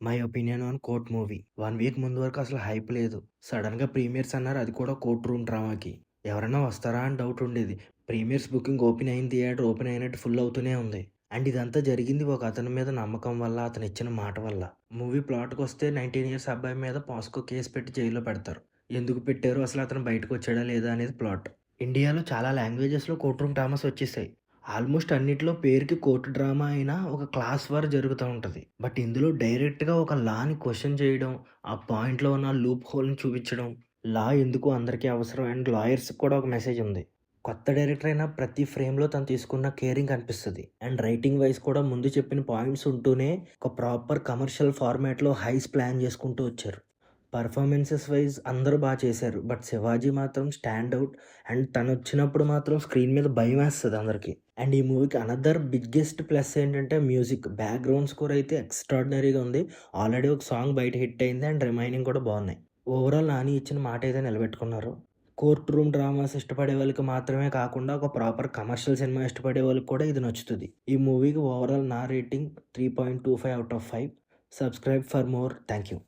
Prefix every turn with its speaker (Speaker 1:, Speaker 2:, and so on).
Speaker 1: My opinion on 'court' movie. 1 week ముందు వరకు అసలు హైప్ లేదు. సడెన్‌గా ప్రీమియర్స్ అన్నారు. అది కూడా కోర్ట్ రూమ్ డ్రామాకి. ఎవరైనా వస్తారా అని డౌట్ ఉండేది. ప్రీమియర్స్ బుకింగ్ ఓపెన్ అయిన థియేటర్ ఓపెన్ అయినట్టు ఫుల్ అవుతూనే ఉంది. అండ్ ఇదంతా జరిగింది ఒక అతని మీద నమ్మకం వల్ల, అతను ఇచ్చిన మాట వల్ల. మూవీ ప్లాట్‌కొస్తే 19 ఇయర్స్ అబ్బాయి మీద పాస్కో కేస్ పెట్టి జైల్‌లో పెడతారు. ఎందుకు పెట్టారు? అసలు అతను బయటకొచ్చాడా లేదా అనేది ప్లాట్. ఇండియాలో చాలా లాంగ్వేజెస్‌లో కోర్ట్ రూమ్ డ్రామాస్ వచ్చేసాయి. ఆల్మోస్ట్ అన్నిట్లో పేరుకి కోర్ట్ డ్రామా అయినా ఒక క్లాస్ వార్ జరుగుతా ఉంటది. బట్ ఇందులో డైరెక్ట్‌గా ఒక లాని క్వెషన్ చేయడం, ఆ పాయింట్‌లో ఉన్న లూప్ హోల్‌ని చూపించడం, లా ఎందుకు అందరికీ అవసరం అండ్ లాయర్స్‌కి కూడా ఒక మెసేజ్ ఉంది. కొత్త డైరెక్టర్ అయినా ప్రతి ఫ్రేమ్‌లో తను తీసుకున్న కేరింగ్ కనిపిస్తది. అండ్ రైటింగ్ వైస్ కూడా ముందు చెప్పిన పాయింట్స్ ఉంటూనే ఒక ప్రాపర్ కమర్షియల్ ఫార్మాట్‌లో హైస్ ప్లాన్ చేసుకుంటూ వచ్చారు. పర్ఫార్మెన్సెస్ వైస్ అందరూ చేశారు. బట్ 'శివాజీ' మాత్రం స్టాండ్ ఔట్ అండ్ తనొచ్చినప్పుడు మాత్రం స్క్రీన్ మీద భయమేస్తది అందరికి. అండ్ ఈ మూవీకి అనదర్ బిగ్గెస్ట్ ప్లస్ ఏంటంటే మ్యూజిక్. బ్యాక్‌గ్రౌండ్ స్కోర్ అయితే ఎక్స్‌ట్రార్డినరీగా ఉంది. ఆల్రెడీ ఒక సాంగ్ బయట హిట్ అయింది అండ్ రిమైనింగ్ కూడా బావున్నాయి. ఓవరాల్ నాని ఇచ్చిన మాట అయితే నిలబెట్టుకున్నారు. కోర్ట్ రూమ్ డ్రామాస్ ఇష్టపడే వాళ్ళకి మాత్రమే కాకుండా ఒక ప్రాపర్ కమర్షియల్ సినిమా ఇష్టపడే వాళ్ళకి కూడా ఇది నచ్చుతది. ఈ మూవీకి ఓవరాల్ నా rating 3.25 out of 5. Subscribe for more. Thank you.